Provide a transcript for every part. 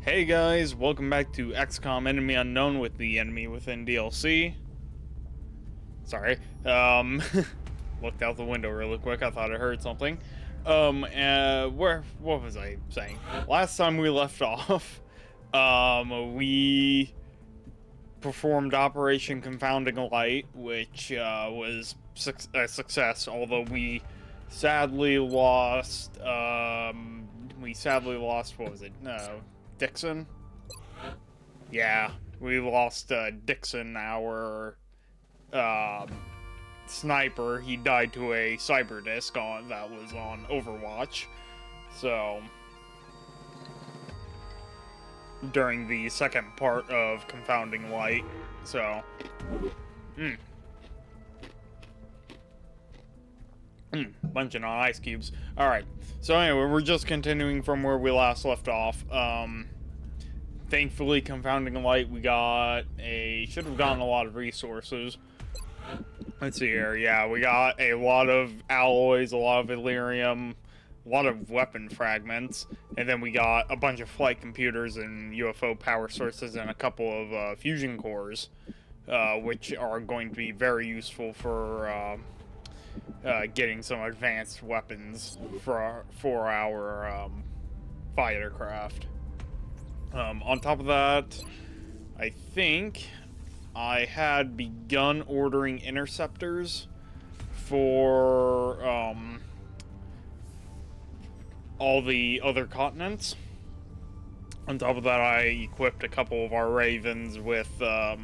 Hey guys, welcome back to XCOM Enemy Unknown with the Enemy Within DLC. Sorry, looked out the window really quick, I thought I heard something. What was I saying? Last time we left off, we performed Operation Confounding Light, which, was a success, although we sadly lost, what was it? No. Dixon? Yeah, we lost Dixon, our sniper. He died to a cyber disc that was on Overwatch. So, during the second part of Confounding Light. So, bunching on ice cubes. Alright, so anyway, we're just continuing from where we last left off. Thankfully, Confounding Light, we got should have gotten a lot of resources. Let's see here, yeah, we got a lot of alloys, a lot of Illyrium, a lot of weapon fragments, and then we got a bunch of flight computers and UFO power sources and a couple of fusion cores, which are going to be very useful for getting some advanced weapons for our fighter craft. On top of that, I think I had begun ordering interceptors for all the other continents. On top of that, I equipped a couple of our Ravens with the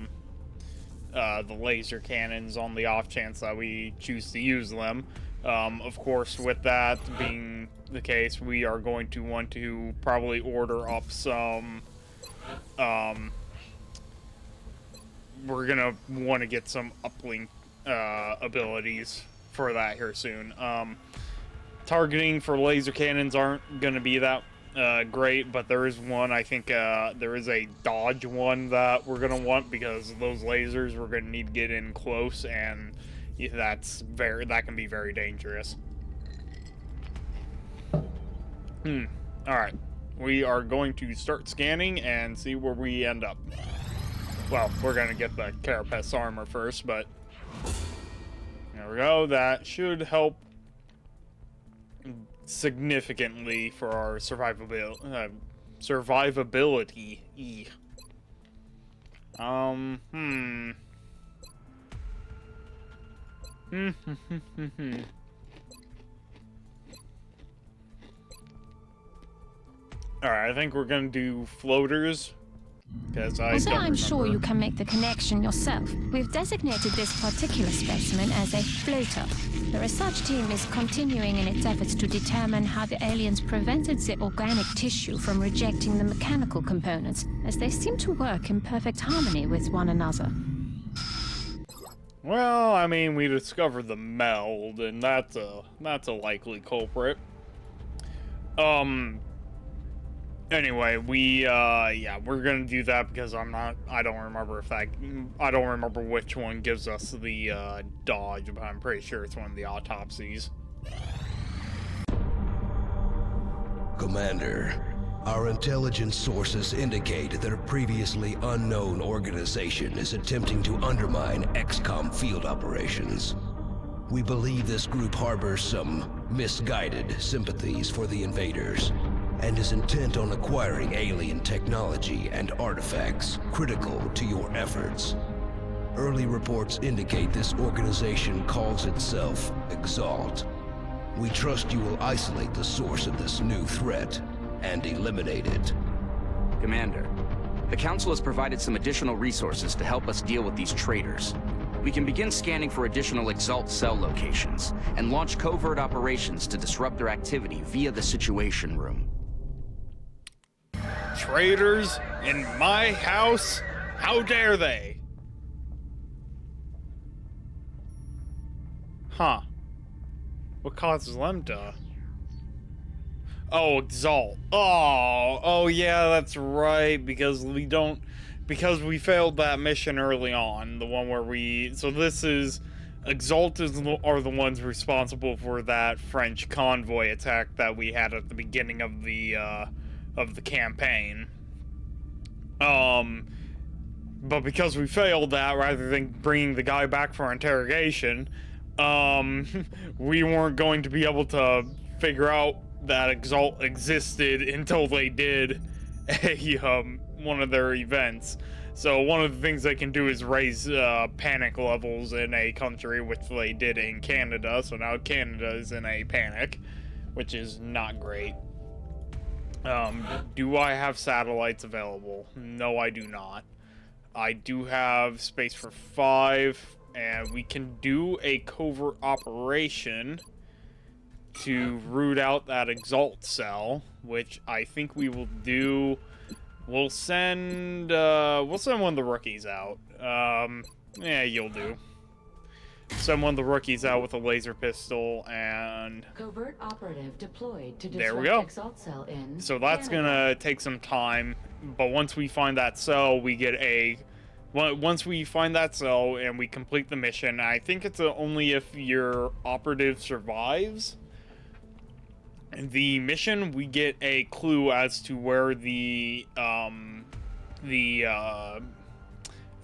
laser cannons on the off chance that we choose to use them. Of course, with that being the case, we are going to want to probably order up some, we're gonna want to get some uplink abilities for that here soon. Targeting for laser cannons aren't gonna be that great, but there is one, I think there is a dodge one that we're gonna want, because those lasers we're gonna need to get in close, and that can be very dangerous. Alright. We are going to start scanning and see where we end up. Well, we're gonna get the Carapace armor first, but there we go. That should help significantly for our survivability. Alright, I think we're gonna do floaters, because I'm sure you can make the connection yourself. We've designated this particular specimen as a floater. The research team is continuing in its efforts to determine how the aliens prevented the organic tissue from rejecting the mechanical components, as they seem to work in perfect harmony with one another. Well, I mean, we discovered the meld, and that's a likely culprit. Anyway, yeah, we're gonna do that because I don't remember which one gives us the, dodge, but I'm pretty sure it's one of the autopsies. Commander, our intelligence sources indicate that a previously unknown organization is attempting to undermine XCOM field operations. We believe this group harbors some misguided sympathies for the invaders, and is intent on acquiring alien technology and artifacts critical to your efforts. Early reports indicate this organization calls itself Exalt. We trust you will isolate the source of this new threat and eliminate it. Commander, the Council has provided some additional resources to help us deal with these traitors. We can begin scanning for additional Exalt cell locations and launch covert operations to disrupt their activity via the Situation Room. Traitors in my house? How dare they? Huh. What causes them to... Oh, Exalt. Oh, yeah, that's right, because we failed that mission early on, the one where so this is... Exalt are the ones responsible for that French convoy attack that we had at the beginning of the campaign. But because we failed that, rather than bringing the guy back for interrogation, we weren't going to be able to figure out that Exalt existed until they did one of their events. So one of the things they can do is raise panic levels in a country, which they did in Canada. So now Canada is in a panic, which is not great. Do I have satellites available? No, I do not. I do have space for 5, and we can do a covert operation to root out that Exalt cell, which I think we will do. We'll send one of the rookies out. Yeah, you'll do. Send one of the rookies out with a laser pistol, and covert operative deployed to there we go. Exalt cell in So that's gonna take some time, but once we find that cell, we get a. Once we find that cell and we complete the mission, I think it's only if your operative survives the mission, we get a clue as to where the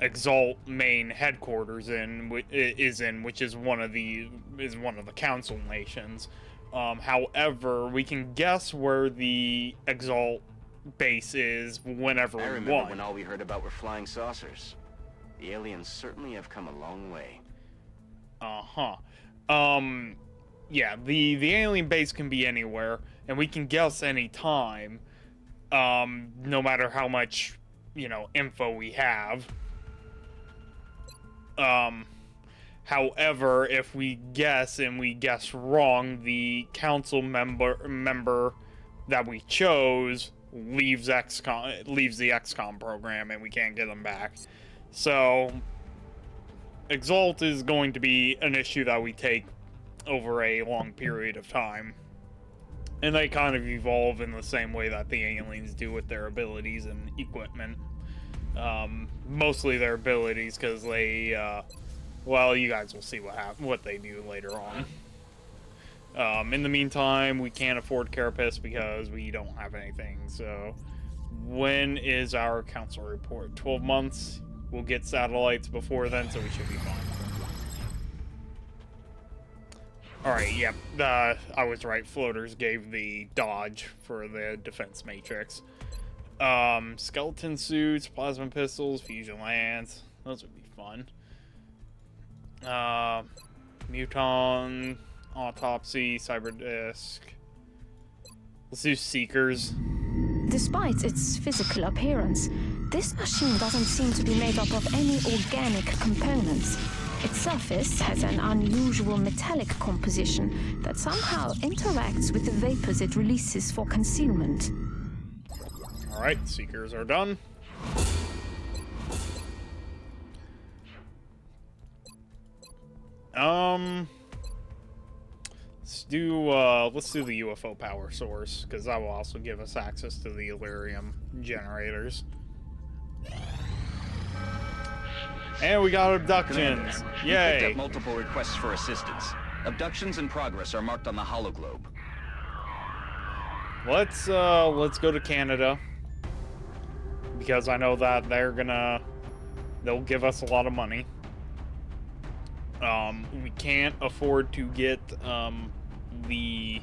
Exalt main headquarters which is one of the council nations. However, we can guess where the Exalt base is whenever we want. I remember when all we heard about were flying saucers. The aliens certainly have come a long way. Yeah, the alien base can be anywhere, and we can guess any time, no matter how much, info we have. However, if we guess and we guess wrong, the council member that we chose leaves the XCOM program, and we can't get them back. So, Exalt is going to be an issue that we take over a long period of time. And they kind of evolve in the same way that the aliens do with their abilities and equipment. Mostly their abilities, because they, well, you guys will see what they do later on. In the meantime, we can't afford Carapace because we don't have anything. So, when is our council report? 12 months? We'll get satellites before then, so we should be fine. Alright, yep. I was right. Floaters gave the dodge for the defense matrix. Skeleton suits, plasma pistols, fusion lance. Those would be fun. Muton, autopsy, cyber disc. Let's do Seekers. Despite its physical appearance, this machine doesn't seem to be made up of any organic components. Its surface has an unusual metallic composition that somehow interacts with the vapors it releases for concealment. Alright, Seekers are done. Let's do the UFO power source, because that will also give us access to the Illyrium generators. And we got abductions! Commander, Yay! we picked up multiple requests for assistance. Abductions in progress are marked on the hologlobe. Let's go to Canada, because I know that they'll give us a lot of money. We can't afford to get the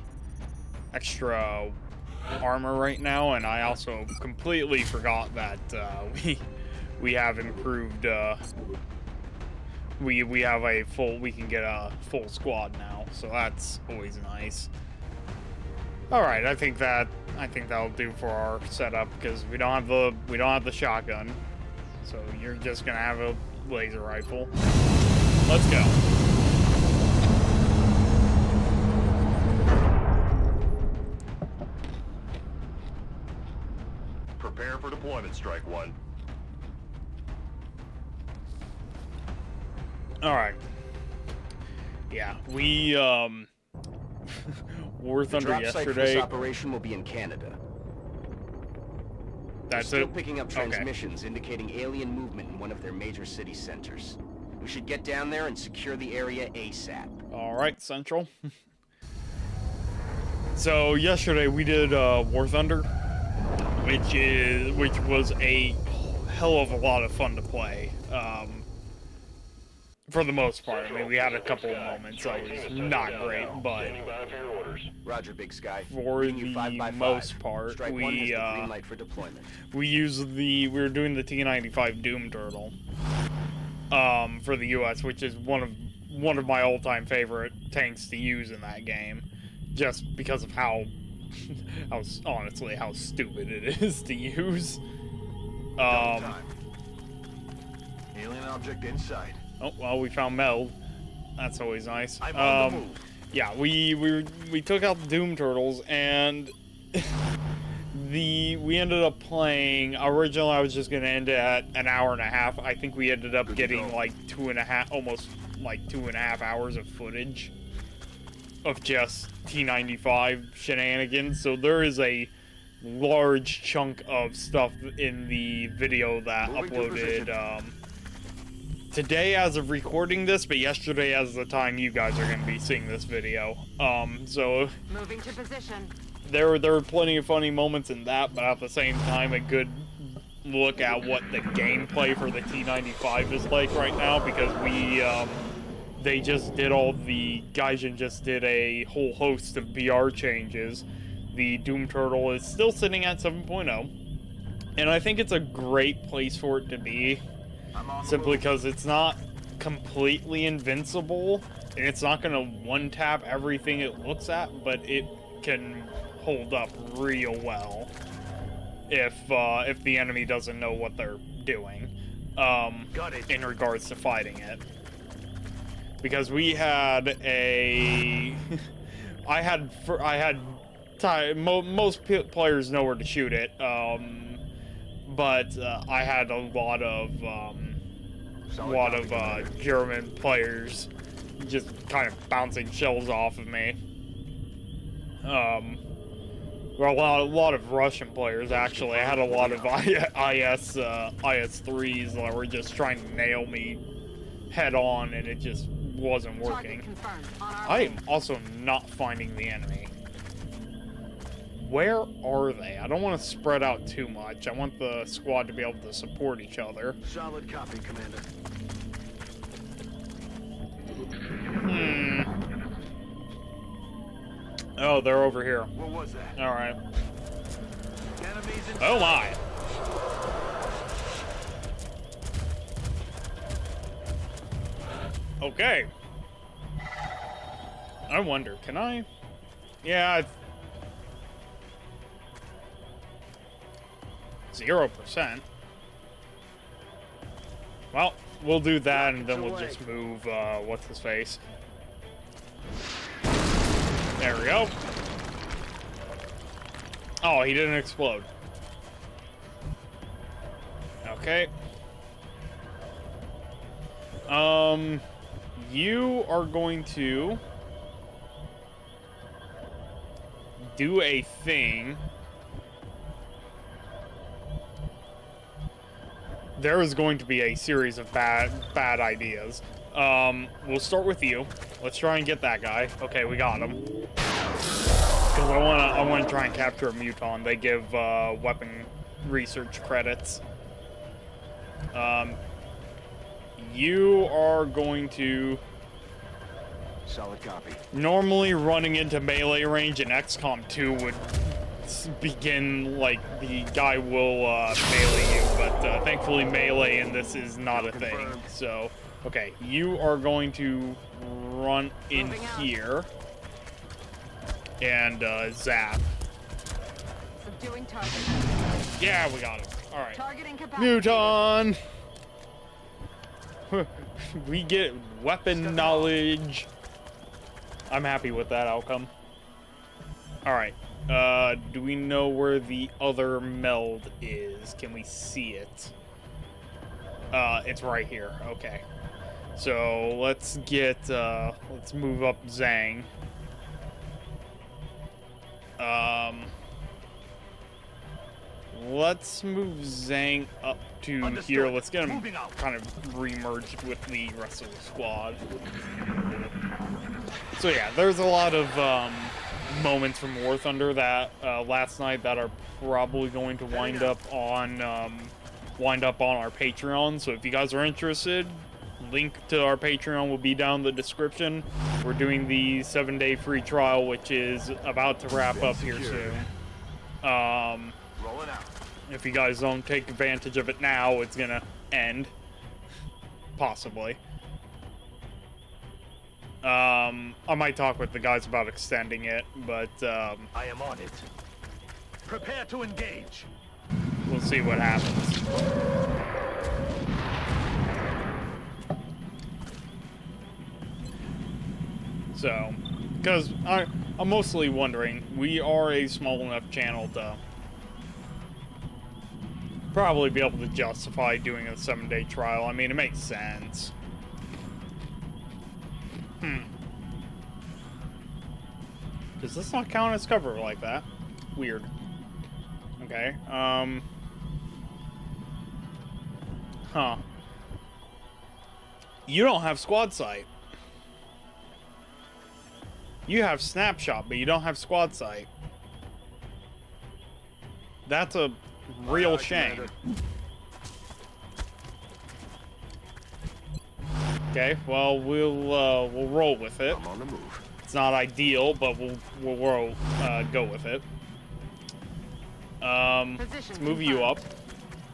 extra armor right now, and I also completely forgot that we have improved. We have we can get a full squad now, so that's always nice. All right, I think that'll do for our setup, because we don't have the shotgun, so you're just gonna have a laser rifle. Let's go. Prepare for deployment, Strike One. All right. Yeah, we War Thunder Drop site for yesterday. this operation will be in Canada. That's We're it. still picking up transmissions indicating alien movement in one of their major city centers. We should get down there and secure the area ASAP. All right, Central. So yesterday we did War Thunder, which was a hell of a lot of fun to play. For the most part. I mean, we had a couple of moments that was not great, but Roger, Big Sky. for Reading you 5 the by 5. most part, Strike one has the green light for deployment. we were doing the T-95 Doom Turtle for the U.S., which is one of my all-time favorite tanks to use in that game, just because of how honestly how stupid it is to use. Alien object inside. Oh well, we found Meld. That's always nice. I'm on the move. Yeah, we took out the Doom Turtles, and we ended up playing. Originally, I was just gonna end it at an hour and a half. I think we ended up getting like almost like 2.5 hours of footage of just T-95 shenanigans. So there is a large chunk of stuff in the video that uploaded today as of recording this, but yesterday as the time you guys are going to be seeing this video. So Moving to position. there were plenty of funny moments in that, but at the same time a good look at what the gameplay for the T-95 is like right now, because they just did Gaijin just did a whole host of BR changes. The Doom Turtle is still sitting at 7.0, and I think it's a great place for it to be, simply because it's not completely invincible, and it's not going to one-tap everything it looks at, but it can hold up real well if the enemy doesn't know what they're doing in regards to fighting it. Because we had most players know where to shoot it, but I had a lot of German players just kind of bouncing shells off of me. Well, a lot of Russian players, actually. I had a lot of IS-3s that were just trying to nail me head on, and it just wasn't working. I am also not finding the enemy. Where are they? I don't want to spread out too much. I want the squad to be able to support each other. Solid copy, Commander. Oh, they're over here. What was that? All right. Enemies inside. Oh my. Okay. I wonder, can I? Yeah. 0%. Well, we'll do that, and then we'll just move, what's his face? There we go. Oh, he didn't explode. Okay. You are going to do a thing. There is going to be a series of bad ideas. We'll start with you. Let's try and get that guy. Okay, we got him. Because I wanna try and capture a Muton. They give weapon research credits. You are going to. Solid copy. Normally, running into melee range in XCOM 2 would begin, like, the guy will melee you, but thankfully melee in this is not a thing. So, okay, you are going to run in here and zap. Subduing target. Yeah, we got him. All right. Targeting capacity. Muton. We get weapon knowledge. I'm happy with that outcome. All right. Do we know where the other meld is? Can we see it? It's right here. Okay. So let's get, let's move up Zhang. Let's move Zhang up to here. Let's get him kind of re-merged with the rest of the squad. So yeah, there's a lot of, moments from War Thunder that last night that are probably going to wind up on wind up on our Patreon. So if you guys are interested, link to our Patreon will be down in the description. We're doing the 7-day free trial, which is about to wrap up here soon. Rolling out. If you guys don't take advantage of it now, it's gonna end. Possibly. I might talk with the guys about extending it, but I am on it. Prepare to engage. we'll see what happens. So, because I'm mostly wondering, we are a small enough channel to probably be able to justify doing a 7-day trial. I mean, it makes sense. Does this not count as cover like that? Weird. Okay, huh. You don't have squad sight. You have snapshot, but you don't have squad sight. That's a real shame. Okay, well, we'll roll with it. I'm on the move. It's not ideal, but we'll go with it. Let's move you up.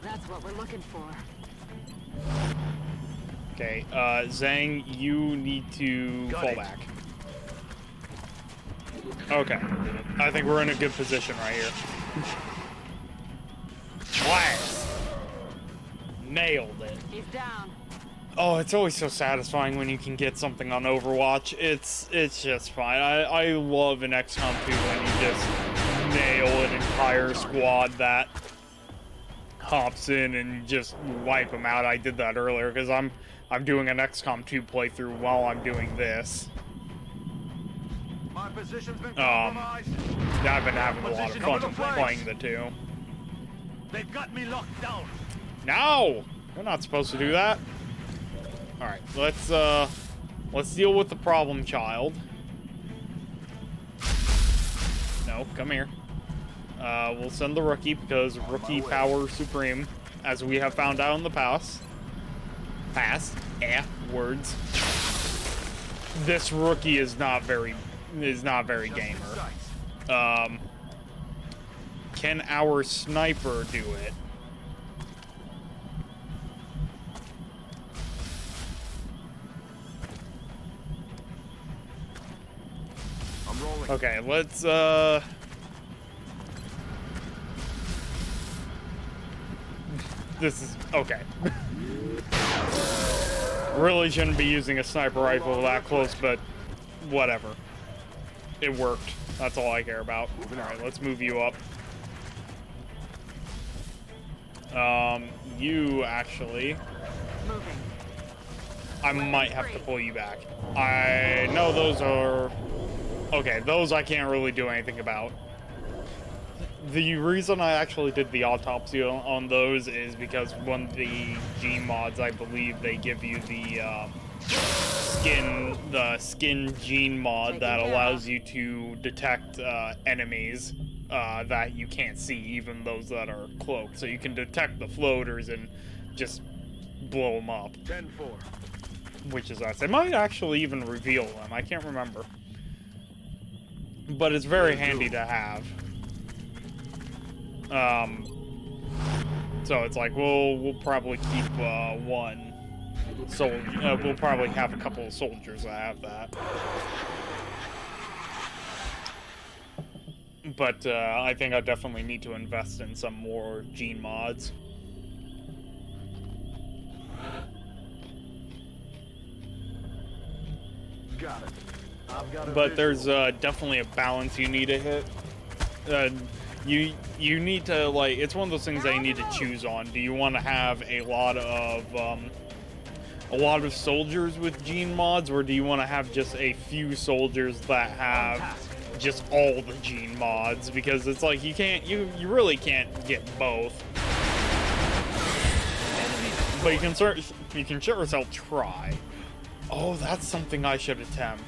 That's what we're looking for. Okay, Zhang, you need to fall back. Okay, I think we're in a good position right here. Blast! Nailed it. He's down. Oh, it's always so satisfying when you can get something on Overwatch. It's just fine. I love an XCOM 2 when you just nail an entire squad that hops in and just wipe them out. I did that earlier because I'm doing an XCOM 2 playthrough while I'm doing this. My position's been compromised. I've been having a lot of fun playing the two. They've got me locked down. No! We're not supposed to do that. Alright, let's deal with the problem child. No, come here. We'll send the rookie because rookie power supreme, as we have found out in the past. Words. This rookie is not very gamer. Can our sniper do it? I'm rolling. Okay, let's this is okay. Really shouldn't be using a sniper rifle that close, but whatever. It worked. That's all I care about. Alright, let's move you up. You actually... Moving. I might have to pull you back. I know those are... Okay, those I can't really do anything about. The reason I actually did the autopsy on those is because one of the gene mods, I believe they give you the skin gene mod that allows you to detect enemies that you can't see, even those that are cloaked. So you can detect the floaters and just blow them up. 10-4. Which is nice. It might actually even reveal them. I can't remember. But it's very handy to have. So it's like we'll probably keep one soldier. We'll probably have a couple of soldiers that have that. But I think I definitely need to invest in some more gene mods. Got it. I've got it. But there's definitely a balance you need to hit. You need to, like, it's one of those things that you need to choose on. Do you want to have a lot of soldiers with gene mods, or do you want to have just a few soldiers that have just all the gene mods? Because it's like you really can't get both. But you can sure as hell try. Oh, that's something I should attempt.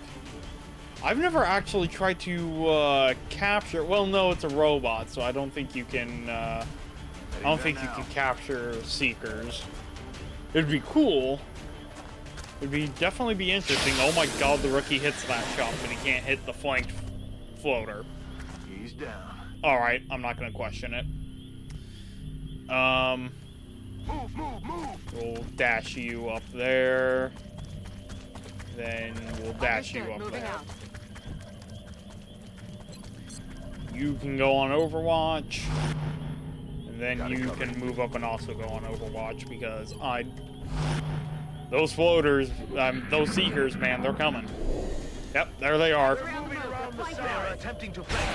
I've never actually tried to capture... Well, no, it's a robot, so I don't think you can I don't think you can capture Seekers. It'd be cool. It'd definitely be interesting. Oh my god, the rookie hits that shot, but he can't hit the flanked floater. He's down. Alright, I'm not gonna question it. Move! We'll dash you up there. Then we'll dash you up Moving there. out. You can go on Overwatch. And then you can move up and also go on Overwatch because those floaters, those Seekers, man, they're coming. Yep, there they are. Moving around the center, attempting to flank.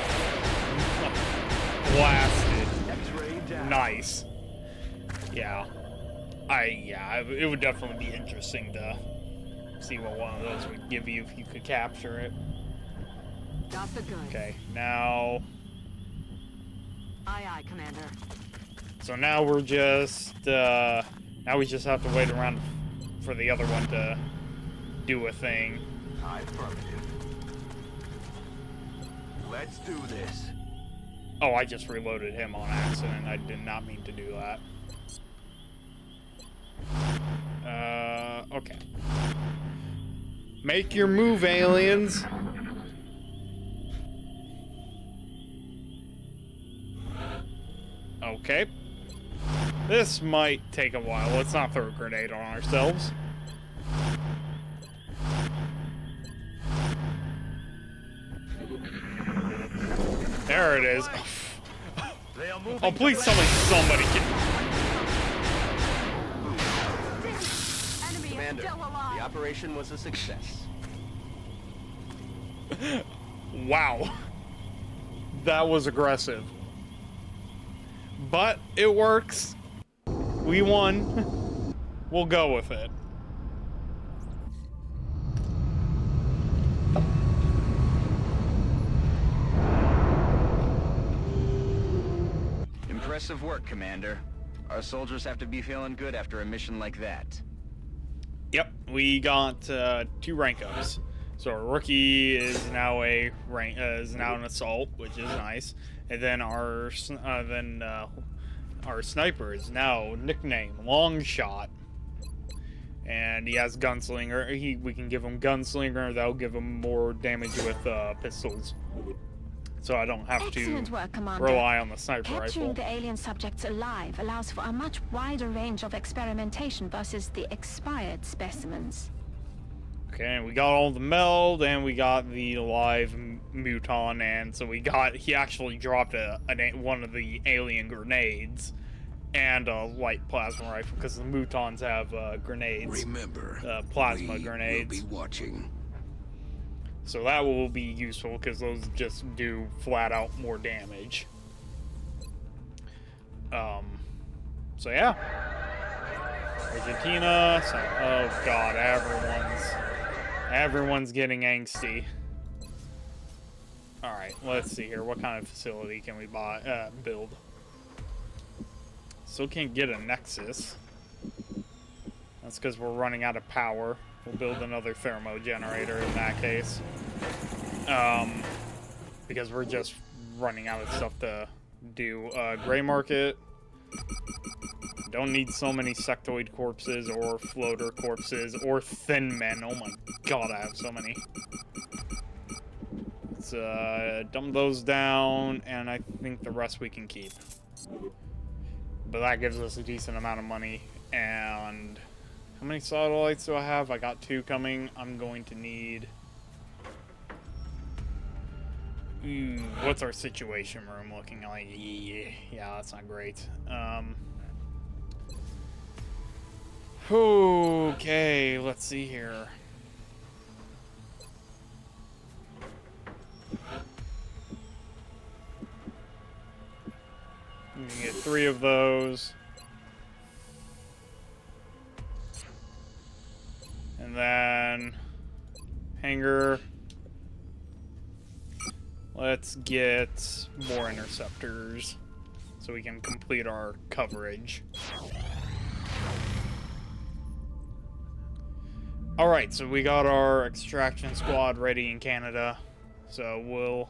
Blasted. X-ray down. Nice. Yeah. It would definitely be interesting to see what one of those would give you if you could capture it. Got the goods. Okay, now... Aye, aye, Commander. So now we're just, now we just have to wait around for the other one to do a thing. Affirmative. Let's do this. Oh, I just reloaded him on accident. I did not mean to do that. Okay. Make your move, aliens. Okay. This might take a while. Let's not throw a grenade on ourselves. There it is. They are moving. Oh, please tell me somebody can... Enemy is Commander, still alive. the operation was a success. Wow. That was aggressive. But it works. We won. We'll go with it. Impressive work, Commander. Our soldiers have to be feeling good after a mission like that. Yep, we got 2 rank ups. So our rookie is now an assault, which is nice, and then our sniper is now nicknamed Long Shot, and he has gunslinger. We can give him gunslinger. That'll give him more damage with pistols, so I don't have Excellent to work, Commander. rely on the sniper Capturing rifle. the alien subjects alive allows for a much wider range of experimentation versus the expired specimens. Okay, we got all the meld, and we got the live muton, and so he actually dropped one of the alien grenades and a light plasma rifle, because the mutons have grenades. Remember, plasma we grenades. will be watching. So that will be useful, because those just do flat out more damage. So yeah. Argentina, oh god, everyone's getting angsty. Alright, let's see here. What kind of facility can we build? Still can't get a Nexus. That's because we're running out of power. We'll build another thermo generator in that case. Because we're just running out of stuff to do. Gray market. Don't need so many sectoid corpses or floater corpses or thin men. Oh my god, I have so many. Let's dump those down, and I think the rest we can keep. But that gives us a decent amount of money. And how many satellites do I have? I got 2 coming. I'm going to need... what's our situation room looking like? Yeah, that's not great. Okay, let's see here. You can get 3 of those. And then hangar. Let's get more interceptors so we can complete our coverage. Alright, so we got our extraction squad ready in Canada. So we'll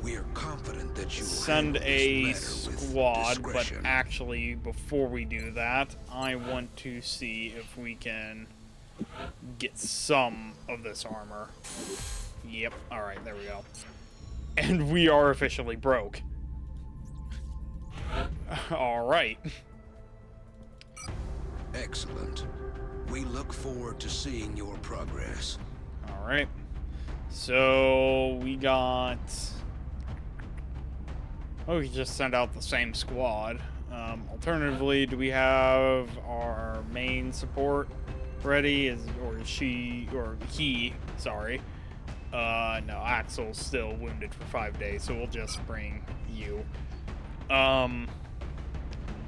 We are confident that you will send handle a this matter with squad, but discretion. actually, before we do that, I want to see if we can get some of this armor. Yep, alright, there we go. And we are officially broke. Alright. Excellent. We look forward to seeing your progress. Alright. So, we got... Oh, we can just send out the same squad. Alternatively, do we have our main support ready? Or is she... Or he, sorry. No, Axel's still wounded for 5 days, so we'll just bring you.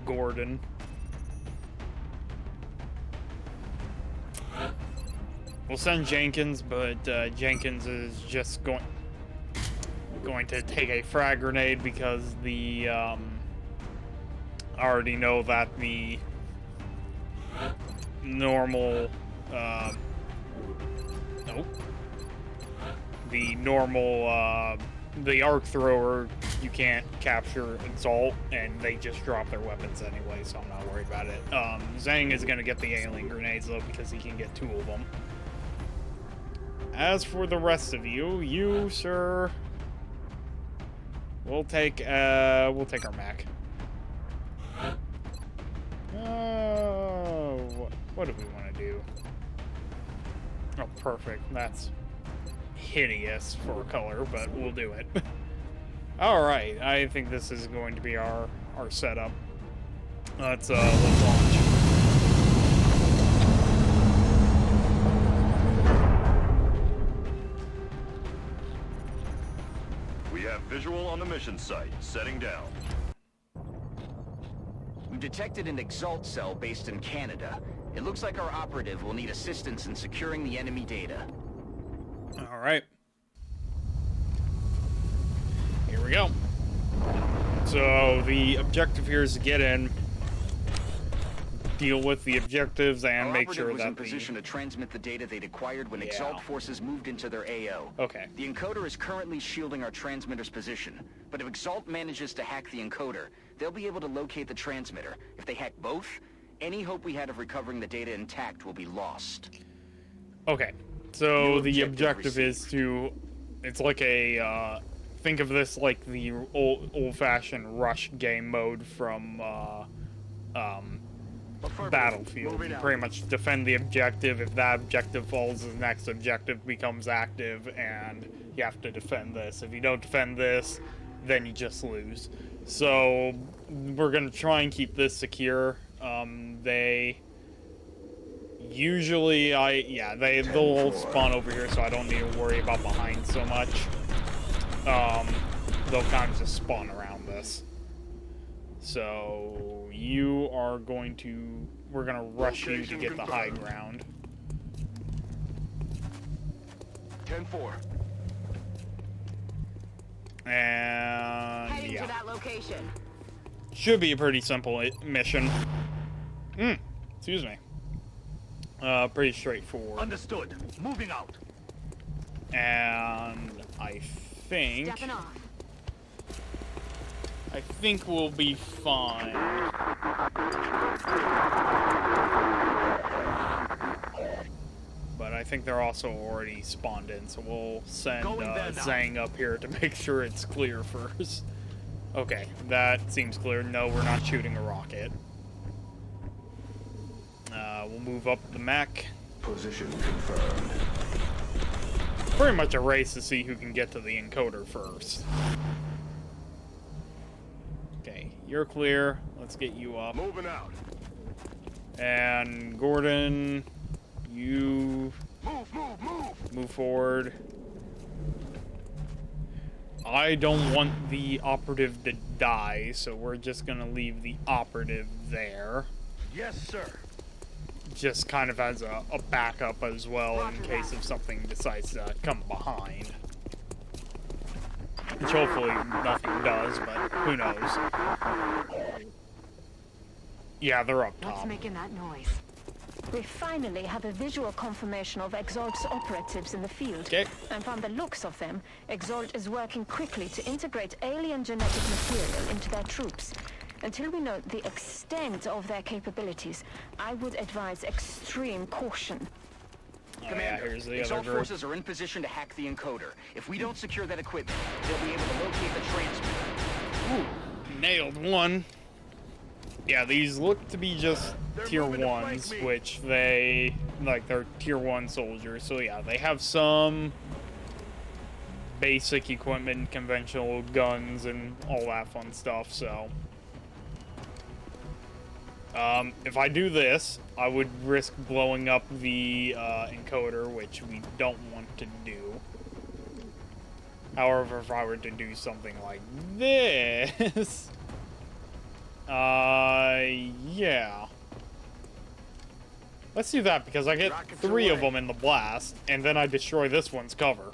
Gordon. We'll send Jenkins, but Jenkins is just going to take a frag grenade because the I already know that the normal the arc thrower, you can't capture Exalt, and they just drop their weapons anyway, so I'm not worried about it. Zhang is gonna get the alien grenades though because he can get 2 of them. As for the rest of you, sir, we'll take our Mac. What do we want to do? Oh, perfect. That's hideous for a color, but we'll do it. Alright, I think this is going to be our setup. Let's launch. We have visual on the mission site. Setting down. We've detected an Exalt cell based in Canada. It looks like our operative will need assistance in securing the enemy data. Alright. Here we go. So, the objective here is to get in, deal with the objectives, and our make sure operative was that in position to transmit the data they'd acquired when Yeah. Exalt forces moved into their AO. Okay. The encoder is currently shielding our transmitter's position, but if Exalt manages to hack the encoder, they'll be able to locate the transmitter. If they hack both, any hope we had of recovering the data intact will be lost. Okay. So, New the objective objective is to... It's like a, think of this like the old-fashioned rush game mode from, Battlefield. You pretty much defend the objective. If that objective falls, the next objective becomes active, and you have to defend this. If you don't defend this, then you just lose. So we're gonna try and keep this secure. They usually, they'll spawn over here, so I don't need to worry about behind so much. They'll kind of just spawn around this. So you are going to, we're gonna rush you to get the high ground. 10-4. And Heading yeah, to that location. should be a pretty simple mission. Excuse me. Pretty straightforward. Understood. Moving out. And I think we'll be fine. But I think they're also already spawned in, so we'll send Zhang up here to make sure it's clear first. Okay, that seems clear. No, we're not shooting a rocket. We'll move up the mech. Position confirmed. Pretty much a race to see who can get to the encoder first. Okay, you're clear. Let's get you up. Moving out. And Gordon, you move forward. I don't want the operative to die, so we're just gonna leave the operative there. Yes, sir. Just kind of as a backup as well, in case if something decides to come behind. Which hopefully nothing does, but who knows. Yeah, they're up top. What's making that noise? We finally have a visual confirmation of Exalt's operatives in the field. Okay. And from the looks of them, Exalt is working quickly to integrate alien genetic material into their troops. Until we know the extent of their capabilities, I would advise extreme caution. Commander, here's the Exalt other group. forces are in position to hack the encoder. If we don't secure that equipment, they'll be able to locate the transmitter. Ooh, nailed one. Yeah, these look to be just tier 1s, which they, like, they're tier 1 soldiers. So yeah, they have some basic equipment, conventional guns, and all that fun stuff, so. If I do this, I would risk blowing up the encoder, which we don't want to do. However, if I were to do something like this, yeah. Let's do that, because I get 3 of them in the blast, and then I destroy this one's cover.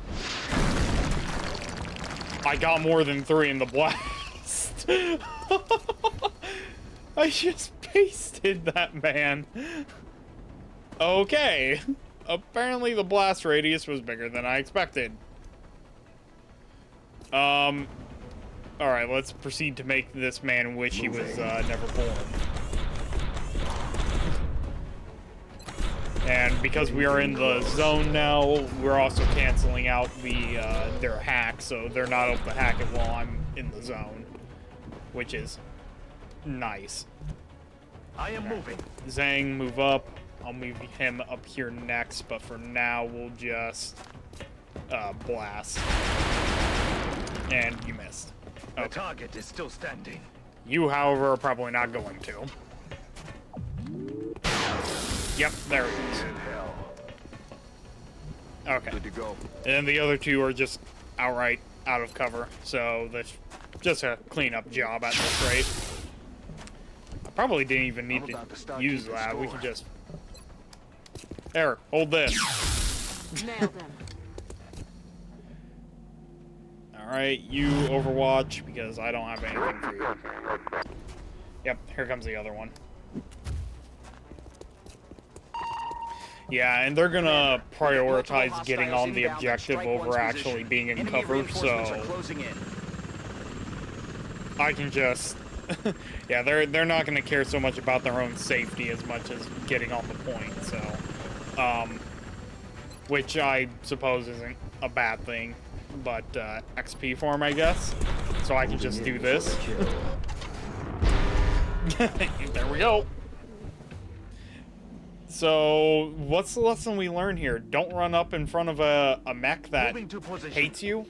I got more than 3 in the blast. I just pasted that man. Okay. Apparently the blast radius was bigger than I expected. Alright, let's proceed to make this man wish he was never born. And because we are in the zone now, we're also canceling out the their hack, so they're not able to hack it while I'm in the zone, which is nice. I am moving. Zhang, move up. I'll move him up here next, but for now we'll just blast. And you missed. The Okay. target is still standing. You, however, are probably not going to. Yep, there it is. In hell. Okay. Good to go. And the other 2 are just outright out of cover, so that's just a cleanup job at this rate. I probably didn't even need to use that. We could just... There, hold this. Nail them. Alright, you Overwatch, because I don't have anything for you. Yep, here comes the other one. Yeah, and they're gonna prioritize getting on the objective over actually being in cover, so I can just... yeah, they're not gonna care so much about their own safety as much as getting on the point, so... which I suppose isn't a bad thing, but XP for them, I guess. So I can just do this. There we go. So, what's the lesson we learn here? Don't run up in front of a mech that hates you.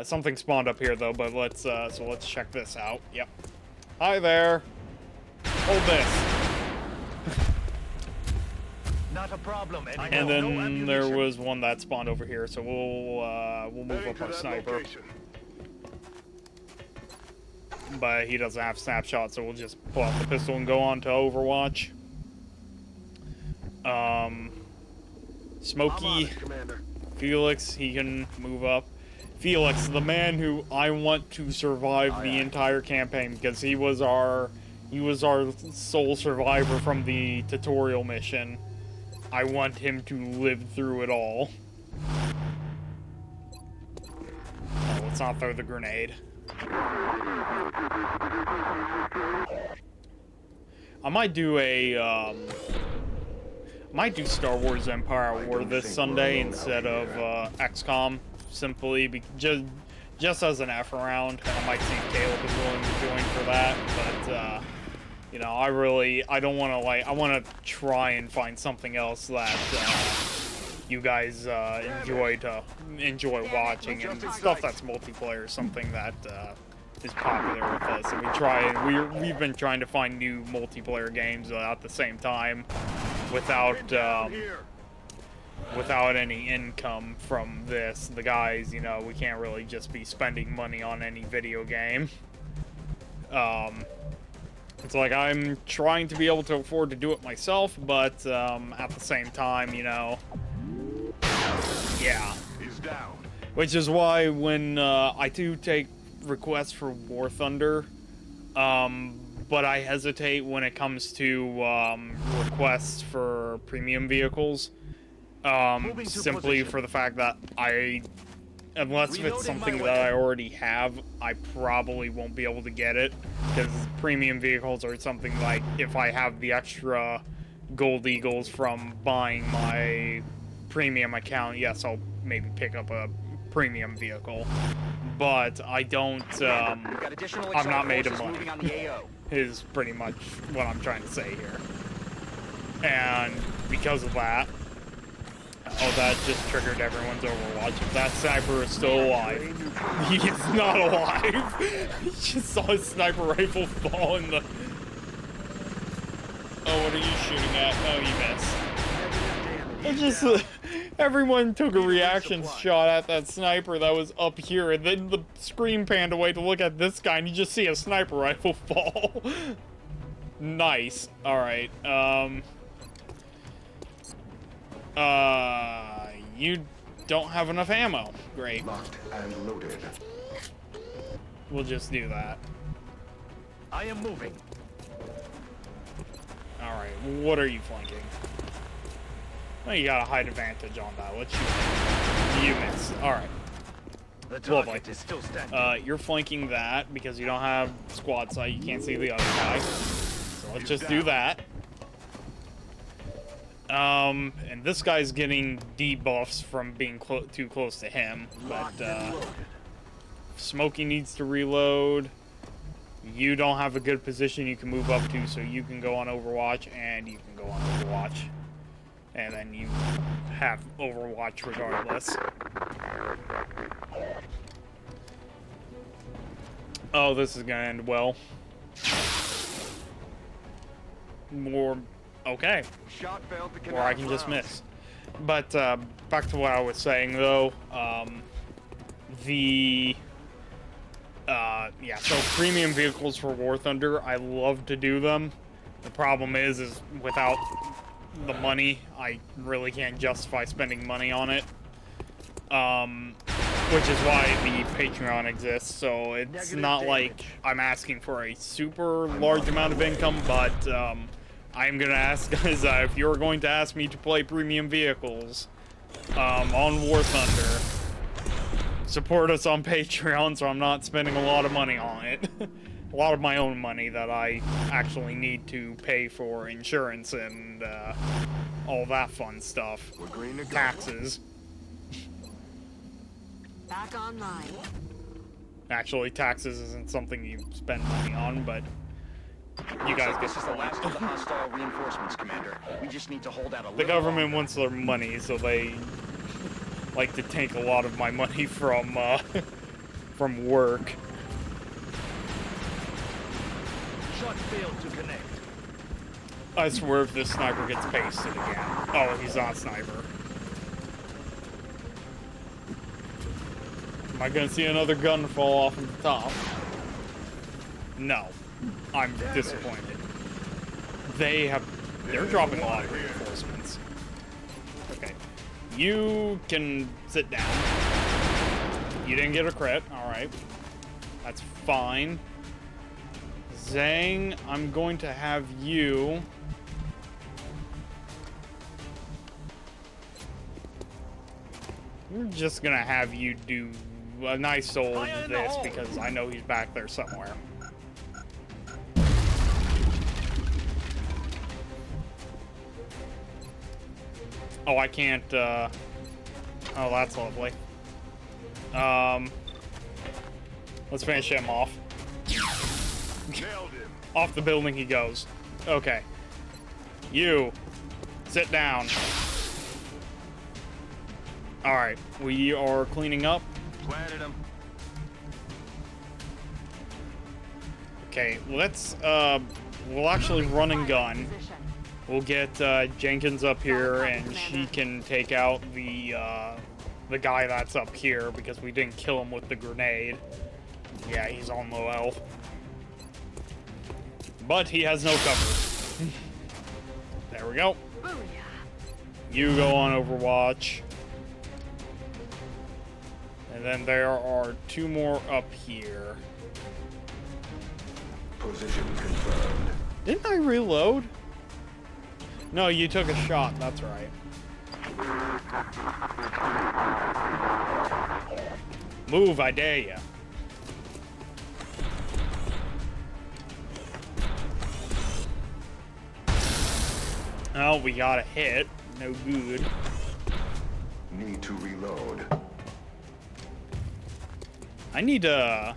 Something spawned up here though, but let's check this out. Yep. Hi there. Hold this. Not a problem. And then there was one that spawned over here, so we'll move up our sniper. But he doesn't have snapshot, so we'll just pull out the pistol and go on to Overwatch. Smokey, Felix, he can move up. Felix, the man who I want to survive the entire campaign, because he was our sole survivor from the tutorial mission. I want him to live through it all. Oh, let's not throw the grenade. I might do a might do Star Wars Empire at War this Sunday instead of XCOM, simply just as an F around. I might see if Caleb is willing to join for that, but you know, I don't want to, like, I want to try and find something else that you guys enjoy watching, and stuff that's multiplayer, something that is popular with us. And we've been trying to find new multiplayer games at the same time without any income from this. The guys, you know, we can't really just be spending money on any video game. It's like I'm trying to be able to afford to do it myself, but at the same time, you know, yeah. He's down. Which is why when I do take requests for War Thunder, but I hesitate when it comes to requests for premium vehicles. Simply for the fact that unless it's something that I already have, I probably won't be able to get it, because premium vehicles are something like, if I have the extra gold eagles from buying my premium account, yes, I'll maybe pick up a premium vehicle, but I don't, I'm not made of money, is pretty much what I'm trying to say here. And because of that, oh, that just triggered everyone's Overwatch. If that sniper is still alive, he is not alive. He just saw his sniper rifle fall in the... Oh, what are you shooting at? Oh, you missed. It's just... everyone took a reaction shot at that sniper that was up here, and then the screen panned away to look at this guy, and you just see a sniper rifle fall. Nice. Alright, you don't have enough ammo. Great. Locked and loaded. We'll just do that. I am moving. Alright, what are you flanking? Well, you got a height advantage on that. Let's shoot. You missed. Alright. The Lovely. target is still standing. You're flanking that because you don't have squad sight. You can't see the other guy. So let's just do that. And this guy's getting debuffs from being too close to him, but, Smokey needs to reload. You don't have a good position you can move up to, so you can go on Overwatch, and you can go on Overwatch. And then you have Overwatch regardless. Oh, this is gonna end well. More... okay. Shot failed to Or I can just miss. But, back to what I was saying, though, yeah, so premium vehicles for War Thunder, I love to do them. The problem is without the money, I really can't justify spending money on it. Which is why the Patreon exists, so it's not like I'm asking for a super large amount of income, but, I'm gonna ask guys, if you're going to ask me to play premium vehicles, on War Thunder, support us on Patreon so I'm not spending a lot of money on it. A lot of my own money that I actually need to pay for insurance and, all that fun stuff. We're green to go. Taxes. Back online. Actually, taxes isn't something you spend money on, but you guys get This is the last of the hostile reinforcements, Commander. We just need to hold out a The little government longer. wants their money, so they like to take a lot of my money from, from work. Shot failed to connect. I swear if this sniper gets pasted again. Oh, he's not sniper. Am I gonna see another gun fall off at the top? No. I'm disappointed. They're dropping a lot of reinforcements. Okay. You can sit down. You didn't get a crit, alright. That's fine. Zhang, I'm going to have you... We're just gonna have you do a nice old this because I know he's back there somewhere. Oh, I can't, oh, that's lovely. Let's finish him off. Nailed him. Off the building he goes. Okay. You, sit down. Alright, we are cleaning up. Planted him. Okay, let's, we'll actually run and gun. Position. We'll get, Jenkins up here, and she can take out the guy that's up here, because we didn't kill him with the grenade. Yeah, he's on low health. But he has no cover. There we go. Booyah. You go on Overwatch. And then there are two more up here. Position confirmed. Didn't I reload? No, you took a shot. That's right. Move, I dare ya. Oh, we got a hit. No good. Need to reload. I need to...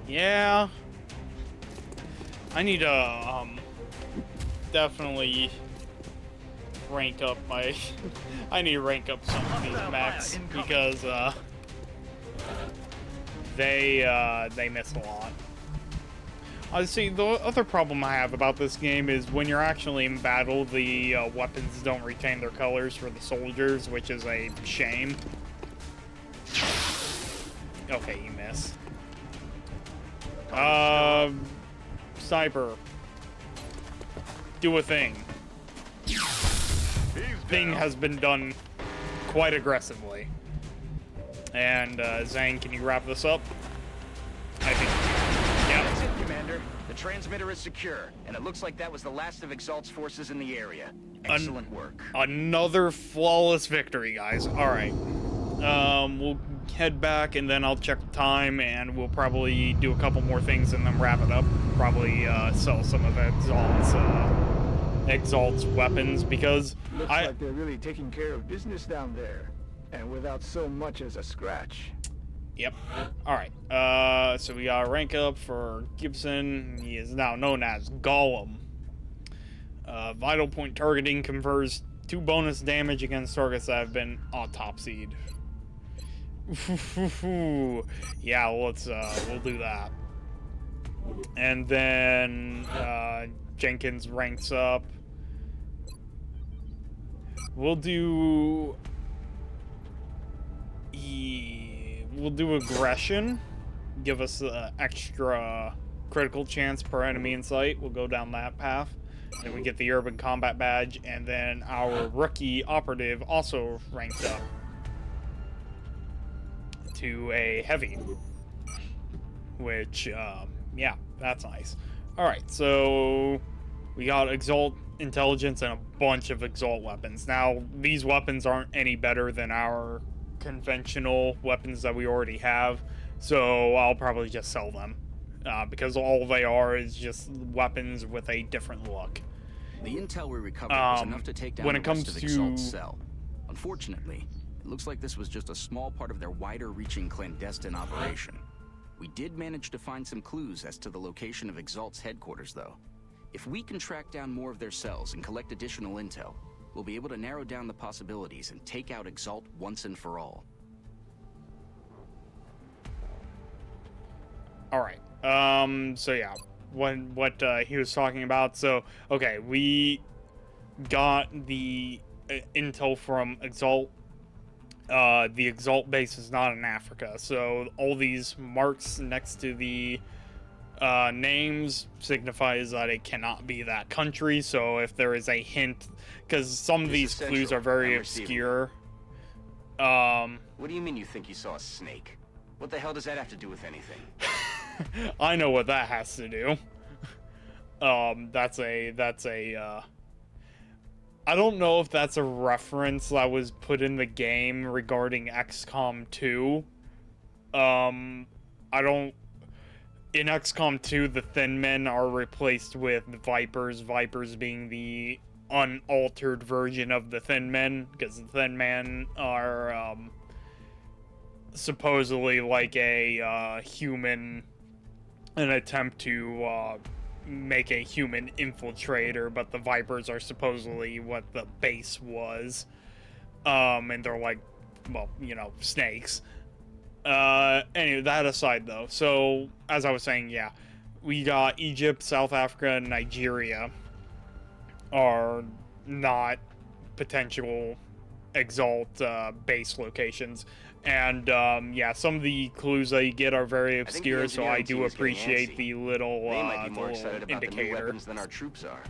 Yeah. I need to, definitely rank up my... I need to rank up some of these mechs because, they miss a lot. See, the other problem I have about this game is when you're actually in battle, the weapons don't retain their colors for the soldiers, which is a shame. Okay, you miss. Sniper. Do a thing. Thing has been done quite aggressively. And, Zane, can you wrap this up? I think... That's it, Commander. The transmitter is secure, and it looks like that was the last of Exalt's forces in the area. Excellent work. Another flawless victory, guys. Alright. We'll head back, and then I'll check the time, and we'll probably do a couple more things and then wrap it up. Probably, sell some of Exalt's weapons, because Looks like they're really taking care of business down there, and without so much as a scratch. Yep. Alright. So we got a rank up for Gibson. He is now known as Gollum. Vital point targeting confers 2 bonus damage against targets that have been autopsied. Yeah, let's, we'll do that. And then, Jenkins ranks up. We'll do... We'll do aggression. Give us extra critical chance per enemy in sight. We'll go down that path. Then we get the urban combat badge, and then our rookie operative also ranked up to a heavy. Which, yeah, that's nice. Alright, so we got Exalt intelligence and a bunch of Exalt weapons. Now, these weapons aren't any better than our conventional weapons that we already have, so I'll probably just sell them because all they are is just weapons with a different look. The intel we recovered was enough to take down when it the rest comes of to Exalt's cell. Unfortunately, it looks like this was just a small part of their wider-reaching clandestine operation. We did manage to find some clues as to the location of Exalt's headquarters, though. If we can track down more of their cells and collect additional intel, we'll be able to narrow down the possibilities and take out Exalt once and for all. Alright, so yeah, what he was talking about, so, okay, we got the intel from Exalt. The Exalt base is not in Africa, so all these marks next to the names signifies that it cannot be that country, so if there is a hint, because some of these clues are very obscure. What do you mean you think you saw a snake? What the hell does that have to do with anything? I know what that has to do. That's a I don't know if that's a reference that was put in the game regarding XCOM 2. In XCOM 2, the Thin Men are replaced with Vipers, Vipers being the unaltered version of the Thin Men, because the Thin Men are, supposedly like a, human, an attempt to, make a human infiltrator, but the Vipers are supposedly what the base was. And they're like, well, you know, snakes. Anyway, that aside though, so, as I was saying, yeah, we got Egypt, South Africa, and Nigeria are not potential Exalt, base locations. And, yeah, some of the clues that you get are very obscure, so I do appreciate the little, they might be more excited about indicator. the new weapons than our troops are.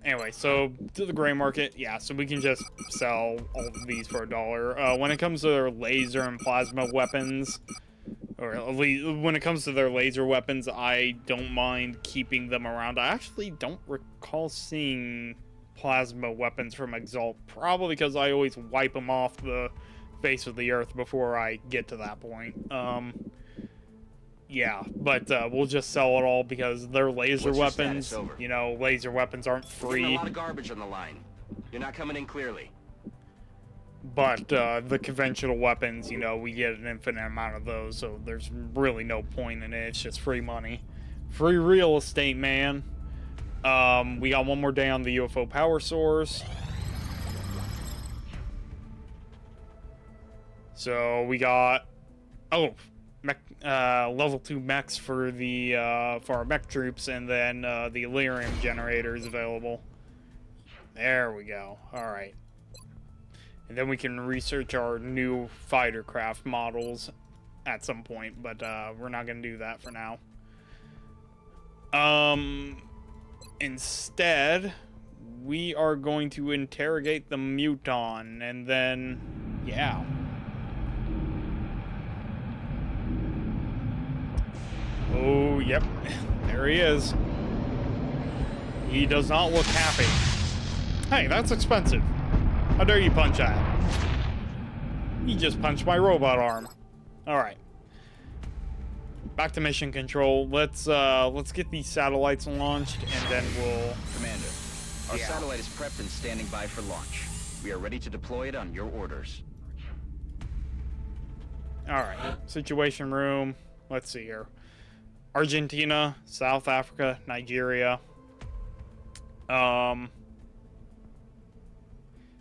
Anyway, so to the gray market, yeah, so we can just sell all of these for $1. When it comes to their laser and plasma weapons, or at least when it comes to their laser weapons, I don't mind keeping them around. I actually don't recall seeing plasma weapons from Exalt, probably because I always wipe them off the face of the earth before I get to that point. Yeah, but we'll just sell it all because they're laser weapons. You know, laser weapons aren't free. A lot of garbage on the line. You're not coming in clearly. But the conventional weapons, you know, we get an infinite amount of those, so there's really no point in it. It's just free money. Free real estate, man. We got one more day on the UFO power source. So we got... Oh, mech, level 2 mechs for the for our mech troops, and then the Illyrium generator is available. There we go. Alright. And then we can research our new fighter craft models at some point, but we're not going to do that for now. Instead, we are going to interrogate the Muton, and then, yeah. Oh, yep. There he is. He does not look happy. Hey, that's expensive. How dare you punch that? He just punched my robot arm. Alright. Back to mission control. Let's get these satellites launched, and then we'll... Commander, our satellite is prepped and standing by for launch. We are ready to deploy it on your orders. Alright. Situation room. Let's see here. Argentina, South Africa, Nigeria.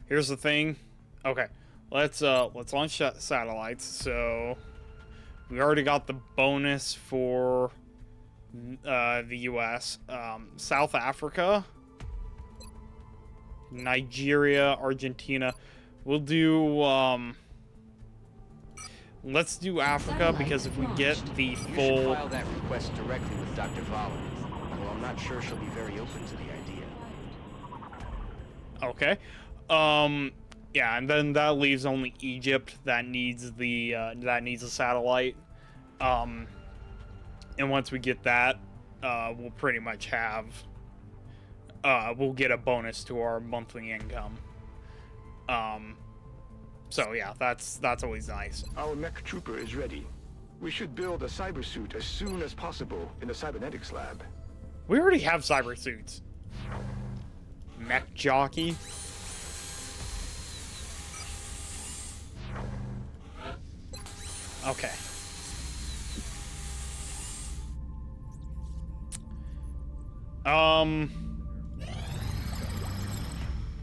Here's the thing. Okay, let's launch satellites. So we already got the bonus for the US. South Africa, Nigeria, Argentina. We'll do let's do Africa, because if we get the full... You should file that request directly with Dr. Voller. Although I'm not sure she'll be very open to the idea. Okay. Yeah, and then that leaves only Egypt that needs the a satellite. And once we get that, we'll pretty much have we'll get a bonus to our monthly income. So yeah, that's always nice. Our mech trooper is ready. We should build a cyber suit as soon as possible in the cybernetics lab. We already have cyber suits. Mech jockey. Okay.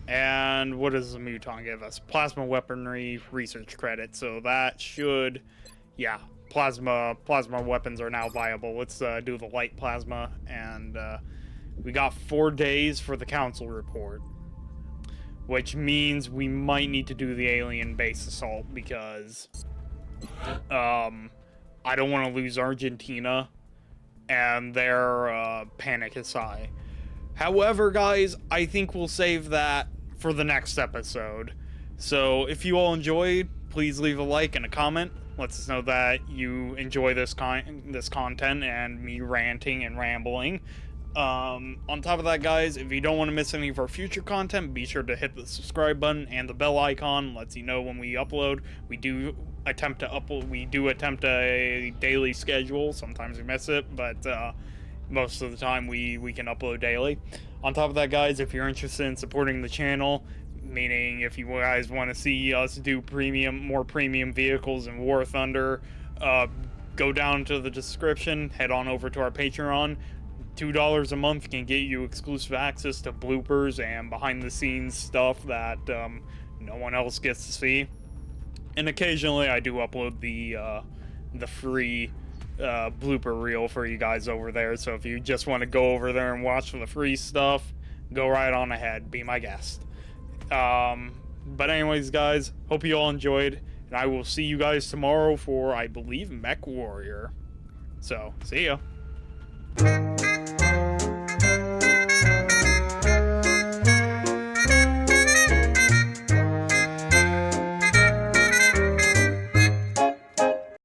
And what does the Muton give us? Plasma weaponry research credit. So that should, yeah, plasma weapons are now viable. Let's do the light plasma, and we got 4 days for the council report, which means we might need to do the alien base assault, because I don't want to lose Argentina, and their panic is high. However, guys, I think we'll save that for the next episode. So if you all enjoyed, please leave a like and a comment. Lets us know that you enjoy this content and me ranting and rambling. On top of that, guys, if you don't want to miss any of our future content, be sure to hit the subscribe button and the bell icon. Lets you know when we upload. We do attempt a daily schedule. Sometimes we miss it, but most of the time we can upload daily. On top of that, guys, if you're interested in supporting the channel, meaning if you guys want to see us do more premium vehicles in War Thunder, go down to the description, head on over to our Patreon. $2 a month can get you exclusive access to bloopers and behind the scenes stuff that no one else gets to see. And occasionally I do upload the free blooper reel for you guys over there, so if you just want to go over there and watch the free stuff, go right on ahead, be my guest. But anyways, guys, hope you all enjoyed, and I will see you guys tomorrow for, I believe, Mech Warrior. So, see ya.